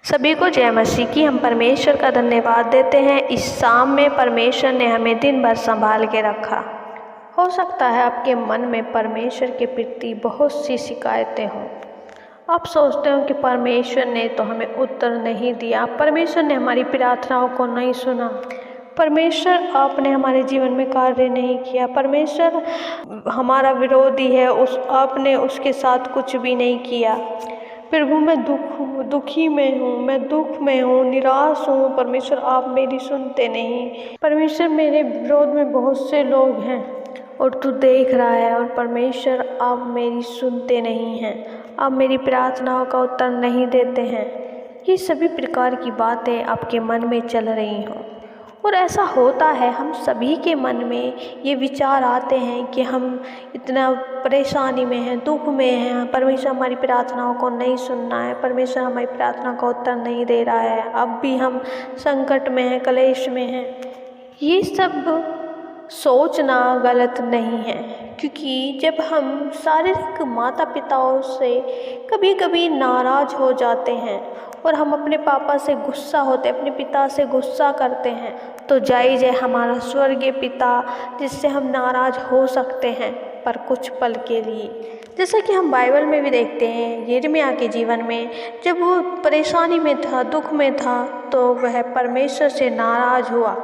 सभी को जय मसीह की। हम परमेश्वर का धन्यवाद देते हैं। इस शाम में परमेश्वर ने हमें दिन भर संभाल के रखा। हो सकता है आपके मन में परमेश्वर के प्रति बहुत सी शिकायतें हों। आप सोचते हो कि परमेश्वर ने तो हमें उत्तर नहीं दिया, परमेश्वर ने हमारी प्रार्थनाओं को नहीं सुना, परमेश्वर आपने हमारे जीवन में कार्य नहीं किया, परमेश्वर हमारा विरोधी है, आपने उसके साथ कुछ भी नहीं किया। प्रभु मैं दुखी में हूँ, मैं दुख में हूँ, निराश हूँ। परमेश्वर आप मेरी सुनते नहीं। परमेश्वर मेरे विरोध में बहुत से लोग हैं और तू देख रहा है, और परमेश्वर आप मेरी सुनते नहीं हैं, आप मेरी प्रार्थनाओं का उत्तर नहीं देते हैं। ये सभी प्रकार की बातें आपके मन में चल रही हों, और ऐसा होता है हम सभी के मन में ये विचार आते हैं कि हम इतना परेशानी में हैं, दुख में हैं, परमेश्वर हमारी प्रार्थनाओं को नहीं सुनना है, परमेश्वर हमारी प्रार्थना का उत्तर नहीं दे रहा है, अब भी हम संकट में हैं, क्लेश में हैं। ये सब सोचना गलत नहीं है, क्योंकि जब हम शारीरिक माता पिताओं से कभी कभी नाराज़ हो जाते हैं और हम अपने पापा से गुस्सा होते, अपने पिता से गुस्सा करते हैं, तो जायज़ है हमारा स्वर्गीय पिता जिससे हम नाराज़ हो सकते हैं, पर कुछ पल के लिए। जैसा कि हम बाइबल में भी देखते हैं, यिर्मयाह के जीवन में जब वो परेशानी में था, दुख में था, तो वह परमेश्वर से नाराज़ हुआ।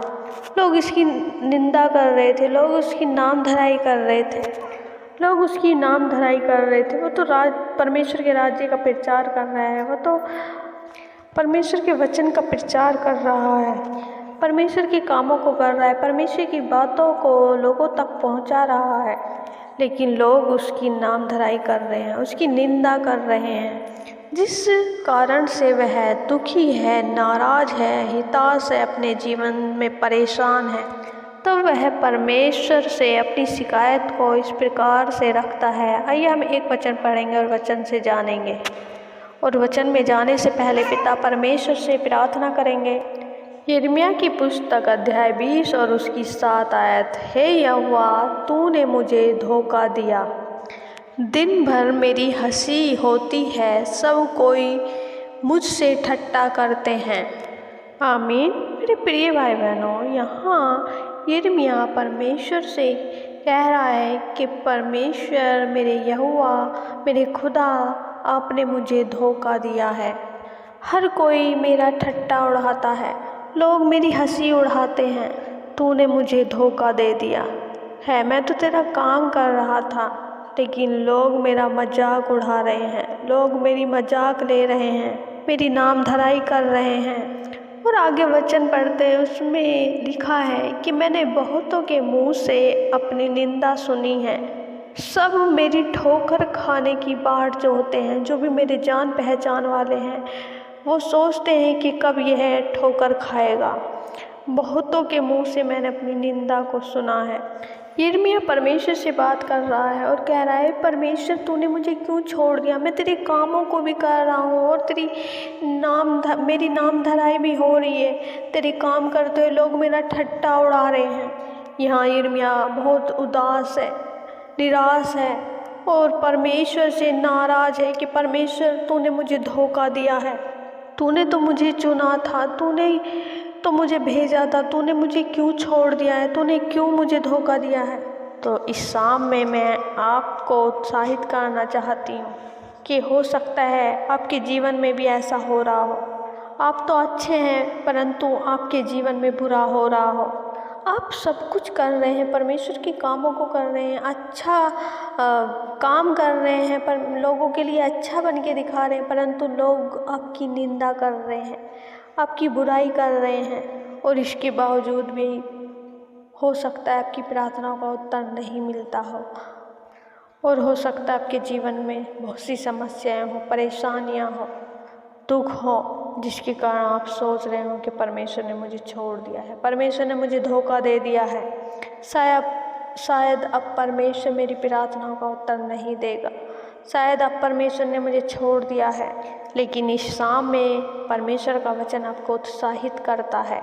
लोग इसकी निंदा कर रहे थे, लोग उसकी नाम धराई कर रहे थे, वो तो परमेश्वर के राज्य का प्रचार कर रहा है, वो तो परमेश्वर के वचन का प्रचार कर रहा है, परमेश्वर के कामों को कर रहा है, परमेश्वर की बातों को लोगों तक पहुंचा रहा है। लेकिन लोग उसकी नाम धराई कर रहे हैं, उसकी निंदा कर रहे हैं, जिस कारण से वह दुखी है, नाराज़ है, हताश है, अपने जीवन में परेशान है। तो वह परमेश्वर से अपनी शिकायत को इस प्रकार से रखता है। आइए हम एक वचन पढ़ेंगे और वचन से जानेंगे। और वचन में जाने से पहले पिता परमेश्वर से प्रार्थना करेंगे। यिर्मयाह की पुस्तक अध्याय 20 और उसकी 7 आयत। हे यहोवा, तूने मुझे धोखा दिया, दिन भर मेरी हंसी होती है, सब कोई मुझसे ठट्ठा करते हैं। आमीन। मेरे प्रिय भाई बहनों, यहाँ यिर्मयाह परमेश्वर से कह रहा है कि परमेश्वर, मेरे यहोवा, मेरे खुदा, आपने मुझे धोखा दिया है। हर कोई मेरा ठट्ठा उड़ाता है, लोग मेरी हंसी उड़ाते हैं, तूने मुझे धोखा दे दिया है। मैं तो तेरा काम कर रहा था, लेकिन लोग मेरा मजाक उड़ा रहे हैं, लोग मेरी मजाक ले रहे हैं, मेरी नाम धराई कर रहे हैं। और आगे वचन पढ़ते हैं, उसमें लिखा है कि मैंने बहुतों के मुंह से अपनी निंदा सुनी है। सब मेरी ठोकर खाने की बाट जो होते हैं, जो भी मेरे जान पहचान वाले हैं, वो सोचते हैं कि कब यह ठोकर खाएगा। बहुतों के मुंह से मैंने अपनी निंदा को सुना है। यिर्मयाह परमेश्वर से बात कर रहा है और कह रहा है, परमेश्वर तूने मुझे क्यों छोड़ दिया? मैं तेरे कामों को भी कर रहा हूँ और मेरी नाम धराई भी हो रही है। तेरे काम करते हुए लोग मेरा ठट्ठा उड़ा रहे हैं। यहाँ यिर्मयाह बहुत उदास है, निराश है और परमेश्वर से नाराज़ है कि परमेश्वर तूने मुझे धोखा दिया है, तूने तो मुझे चुना था, तूने तो मुझे भेजा था, तूने मुझे क्यों छोड़ दिया है, तूने क्यों मुझे धोखा दिया है। तो इस शाम में मैं आपको उत्साहित करना चाहती हूँ कि हो सकता है आपके जीवन में भी ऐसा हो रहा हो। आप तो अच्छे हैं, परंतु आपके जीवन में बुरा हो रहा हो। आप सब कुछ कर रहे हैं, परमेश्वर के कामों को कर रहे हैं, अच्छा काम कर रहे हैं, पर लोगों के लिए अच्छा बन के दिखा रहे हैं, परंतु लोग आपकी निंदा कर रहे हैं, आपकी बुराई कर रहे हैं। और इसके बावजूद भी हो सकता है आपकी प्रार्थनाओं का उत्तर नहीं मिलता हो, और हो सकता है आपके जीवन में बहुत सी समस्याएं हो, परेशानियां हो, दुख हो, जिसके कारण आप सोच रहे हो कि परमेश्वर ने मुझे छोड़ दिया है, परमेश्वर ने मुझे धोखा दे दिया है, शायद अब परमेश्वर मेरी प्रार्थनाओं का उत्तर नहीं देगा, शायद अब परमेश्वर ने मुझे छोड़ दिया है। लेकिन इस शाम में परमेश्वर का वचन आपको उत्साहित करता है।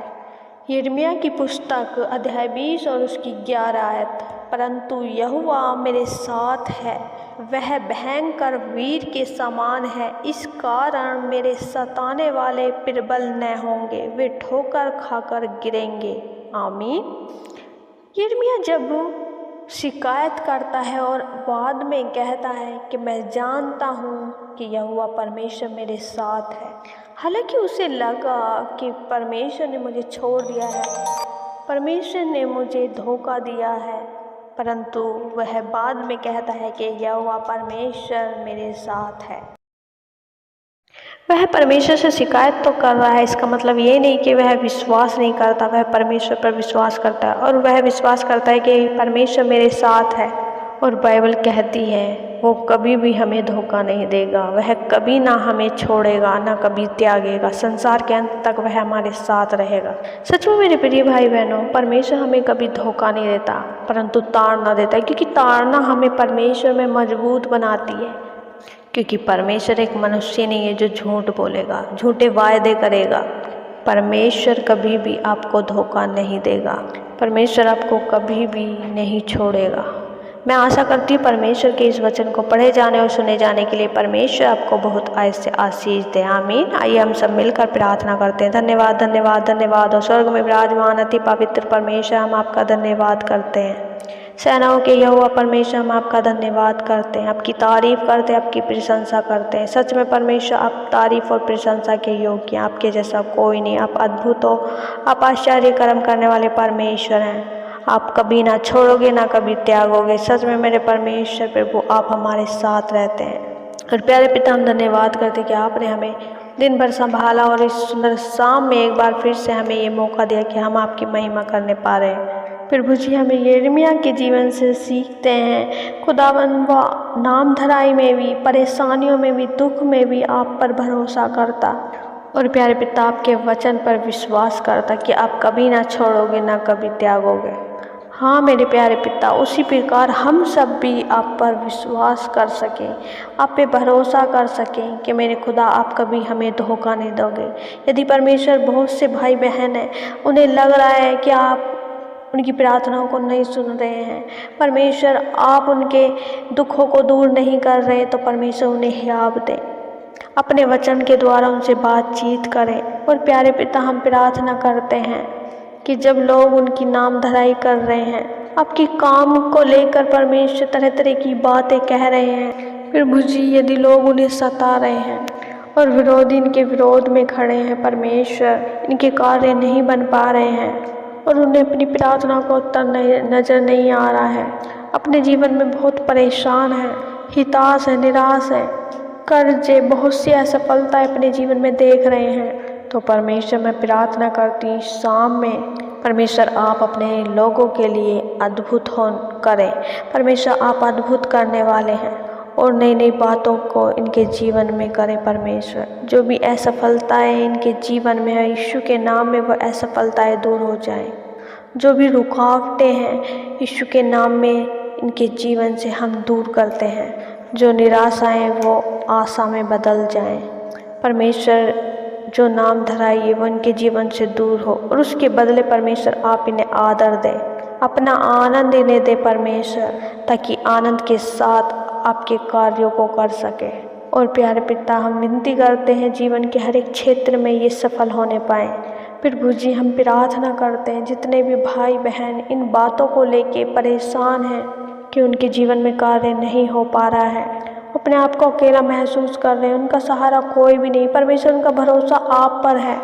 यिर्मयाह की पुस्तक अध्याय 20 और उसकी 11 आयत। परंतु यहोवा मेरे साथ है, वह भयंकर वीर के समान है। इस कारण मेरे सताने वाले प्रबल न होंगे, वे ठोकर खाकर गिरेंगे। आमीन। यिर्मयाह जब शिकायत करता है और बाद में कहता है कि मैं जानता हूँ कि यहोवा परमेश्वर मेरे साथ है। हालांकि उसे लगा कि परमेश्वर ने मुझे छोड़ दिया है, परमेश्वर ने मुझे धोखा दिया है, परंतु वह बाद में कहता है कि यहोवा परमेश्वर मेरे साथ है। वह परमेश्वर से शिकायत तो कर रहा है, इसका मतलब ये नहीं कि वह विश्वास नहीं करता, वह परमेश्वर पर विश्वास करता है और वह विश्वास करता है कि परमेश्वर मेरे साथ है। और बाइबल कहती है वो कभी भी हमें धोखा नहीं देगा, वह कभी ना हमें छोड़ेगा, ना कभी त्यागेगा, संसार के अंत तक वह हमारे साथ रहेगा। सच में मेरे प्रिय भाई बहनों, परमेश्वर हमें कभी धोखा नहीं देता, परंतु ताड़ना देता है, क्योंकि ताड़ना हमें परमेश्वर में मजबूत बनाती है। क्योंकि परमेश्वर एक मनुष्य नहीं है जो झूठ बोलेगा, झूठे वायदे करेगा। परमेश्वर कभी भी आपको धोखा नहीं देगा, परमेश्वर आपको कभी भी नहीं छोड़ेगा। मैं आशा करती हूँ परमेश्वर के इस वचन को पढ़े जाने और सुने जाने के लिए परमेश्वर आपको बहुत ऐसे आशीष दे। आमीन। आइए हम सब मिलकर प्रार्थना करते हैं। धन्यवाद धन्यवाद धन्यवाद और स्वर्ग में विराजमान अति पवित्र परमेश्वर, हम आपका धन्यवाद करते हैं। सेनाओं के यहोवा परमेश्वर, हम आपका धन्यवाद करते हैं, आपकी तारीफ करते हैं, आपकी प्रशंसा करते हैं। सच में परमेश्वर आप तारीफ और प्रशंसा के योग्य हैं, आपके जैसा कोई नहीं। आप अद्भुत हो, आप आश्चर्य कर्म करने वाले परमेश्वर हैं। आप कभी ना छोड़ोगे, ना कभी त्यागोगे। सच में मेरे परमेश्वर प्रभु, आप हमारे साथ रहते हैं। और प्यारे पिता, हम धन्यवाद करते कि आपने हमें दिन भर संभाला और इस सुंदर शाम में एक बार फिर से हमें ये मौका दिया कि हम आपकी महिमा करने पा रहे हैं। प्रभु जी, हमें यिर्मयाह के जीवन से सीखते हैं खुदावन, वह नाम धराई में भी, परेशानियों में भी, दुख में भी आप पर भरोसा करता और प्यारे पिता आपके वचन पर विश्वास करता कि आप कभी ना छोड़ोगे, ना कभी त्यागोगे। हाँ मेरे प्यारे पिता, उसी प्रकार हम सब भी आप पर विश्वास कर सकें, आप पे भरोसा कर सकें कि मेरे खुदा आप कभी हमें धोखा नहीं दोगे। यदि परमेश्वर बहुत से भाई बहन हैं, उन्हें लग रहा है कि आप उनकी प्रार्थनाओं को नहीं सुन रहे हैं, परमेश्वर आप उनके दुखों को दूर नहीं कर रहे, तो परमेश्वर उन्हें हियाव दें, अपने वचन के द्वारा उनसे बातचीत करें। और प्यारे पिता, हम प्रार्थना करते हैं कि जब लोग उनकी नाम धराई कर रहे हैं, आपके काम को लेकर परमेश्वर तरह तरह की बातें कह रहे हैं, प्रभु जी यदि लोग उन्हें सता रहे हैं और विरोधी इनके विरोध में खड़े हैं, परमेश्वर इनके कार्य नहीं बन पा रहे हैं और उन्हें अपनी प्रार्थना को उत्तर नज़र नहीं आ रहा है, अपने जीवन में बहुत परेशान है, हिताश है, निराश है, कर्जे, बहुत सी असफलताएं अपने जीवन में देख रहे हैं, तो परमेश्वर मैं प्रार्थना करती हूँ शाम में परमेश्वर आप अपने लोगों के लिए अद्भुत करें। परमेश्वर आप अद्भुत करने वाले हैं और नई नई बातों को इनके जीवन में करें। परमेश्वर जो भी असफलताएं इनके जीवन में है, यीशु के नाम में वह असफलताएं दूर हो जाएं। जो भी रुकावटें हैं, यीशु के नाम में इनके जीवन से हम दूर करते हैं। जो निराशाएं वो आशा में बदल जाएं। परमेश्वर जो नाम धराई है वो इनके जीवन से दूर हो और उसके बदले परमेश्वर आप इन्हें आदर दें, अपना आनंद इन्हें दे परमेश्वर, ताकि आनंद के साथ आपके कार्यों को कर सके। और प्यारे पिता, हम विनती करते हैं जीवन के हर एक क्षेत्र में ये सफल होने पाएँ। प्रभु जी, हम प्रार्थना करते हैं जितने भी भाई बहन इन बातों को लेके परेशान हैं कि उनके जीवन में कार्य नहीं हो पा रहा है, अपने आप को अकेला महसूस कर रहे हैं, उनका सहारा कोई भी नहीं, परमेश्वर उनका भरोसा आप पर है,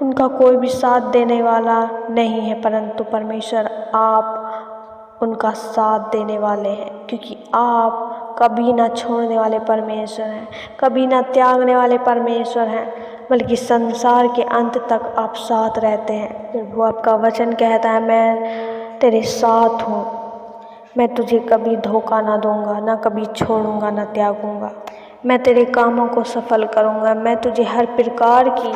उनका कोई भी साथ देने वाला नहीं है, परंतु परमेश्वर आप उनका साथ देने वाले हैं, क्योंकि आप कभी ना छोड़ने वाले परमेश्वर हैं, कभी ना त्यागने वाले परमेश्वर हैं, बल्कि संसार के अंत तक आप साथ रहते हैं। प्रभु आपका वचन कहता है, मैं तेरे साथ हूँ, मैं तुझे कभी धोखा ना दूंगा, ना कभी छोड़ूंगा, ना त्यागूंगा, मैं तेरे कामों को सफल करूंगा, मैं तुझे हर प्रकार की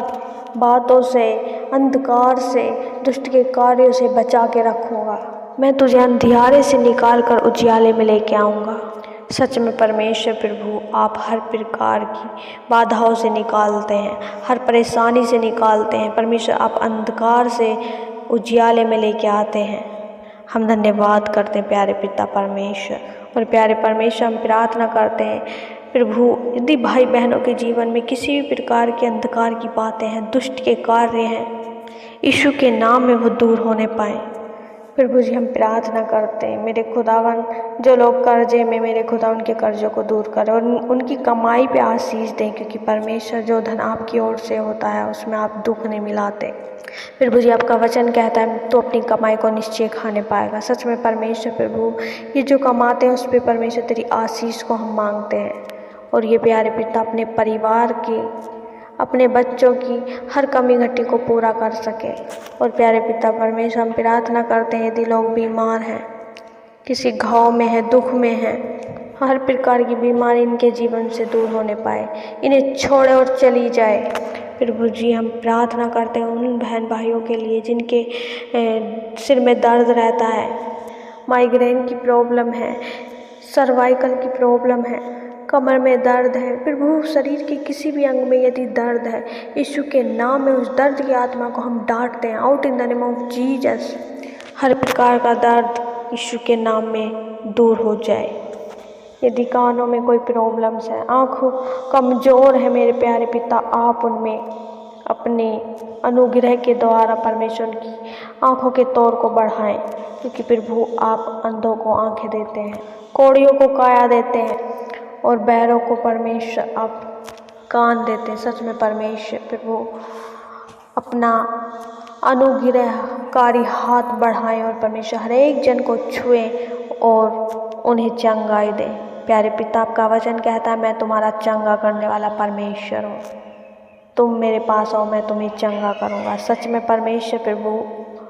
बातों से, अंधकार से, दुष्ट के कार्यों से बचा के रखूंगा, मैं तुझे अंधियारे से निकाल कर उजियाले में लेके आऊँगा। सच में परमेश्वर प्रभु आप हर प्रकार की बाधाओं से निकालते हैं, हर परेशानी से निकालते हैं। परमेश्वर आप अंधकार से उजियाले में लेके आते हैं। हम धन्यवाद करते हैं प्यारे पिता परमेश्वर, और प्यारे परमेश्वर, हम प्रार्थना करते हैं प्रभु, यदि भाई बहनों के जीवन में किसी भी प्रकार के अंधकार की बातें हैं, दुष्ट के कार्य हैं, यीशु के नाम में वो दूर होने पाए। प्रभु जी, हम प्रार्थना करते हैं मेरे खुदावन, जो लोग कर्जे में, मेरे खुदा उनके कर्जों को दूर करें और उनकी कमाई पे आशीष दें, क्योंकि परमेश्वर जो धन आपकी ओर से होता है उसमें आप दुख नहीं मिलाते। प्रभु जी, आपका वचन कहता है तो अपनी कमाई को निश्चय खाने पाएगा। सच में परमेश्वर प्रभु, ये जो कमाते हैं उस पर परमेश्वर तेरी आशीष को हम मांगते हैं, और ये प्यारे पिता अपने परिवार की, अपने बच्चों की हर कमी घटी को पूरा कर सके। और प्यारे पिता परमेश्वर, हम प्रार्थना करते हैं यदि लोग बीमार हैं, किसी घाव में है, दुख में है, हर प्रकार की बीमारी इनके जीवन से दूर होने पाए, इन्हें छोड़े और चली जाए। प्रभु जी, हम प्रार्थना करते हैं उन बहन भाइयों के लिए जिनके सिर में दर्द रहता है, माइग्रेन की प्रॉब्लम है, सर्वाइकल की प्रॉब्लम है, कमर में दर्द है। प्रभु, शरीर के किसी भी अंग में यदि दर्द है, यीशु के नाम में उस दर्द की आत्मा को हम डांटते हैं, out in the name of Jesus. हर प्रकार का दर्द यीशु के नाम में दूर हो जाए। यदि कानों में कोई प्रॉब्लम्स है, आँखों कमज़ोर है, मेरे प्यारे पिता आप उनमें अपने अनुग्रह के द्वारा परमेश्वर की आँखों के तौर को बढ़ाएं, क्योंकि प्रभु आप अंधों को आँखें देते हैं, कोढ़ियों को काया देते हैं, और बहरों को परमेश्वर आप कान देते हैं। सच में परमेश्वर प्रभु अपना अनुग्रहकारी हाथ बढ़ाएं और परमेश्वर हर एक जन को छुएं और उन्हें चंगाई दें। प्यारे पिता, आपका वचन कहता है मैं तुम्हारा चंगा करने वाला परमेश्वर हूँ, तुम मेरे पास आओ, मैं तुम्हें चंगा करूँगा। सच में परमेश्वर प्रभु,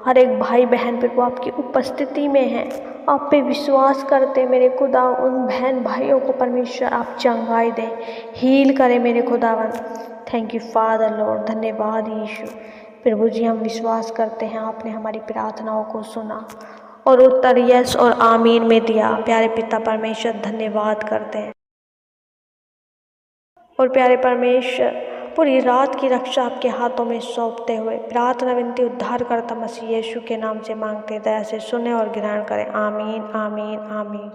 हर एक भाई बहन प्रभु आपकी उपस्थिति में है, आप पे विश्वास करते मेरे खुदा, उन बहन भाइयों को परमेश्वर आप चंगाई दें, हील करें मेरे खुदावन। थैंक यू फादर लॉर्ड, धन्यवाद यीशु। प्रभु जी, हम विश्वास करते हैं आपने हमारी प्रार्थनाओं को सुना और उत्तर यस और आमीन में दिया। प्यारे पिता परमेश्वर, धन्यवाद करते हैं। और प्यारे परमेश्वर, पूरी रात की रक्षा आपके हाथों में सौंपते हुए प्रार्थना विनती उद्धार करता मसीह यीशु के नाम से मांगते, दया से सुने और ग्रहण करें। आमीन, आमीन, आमीन।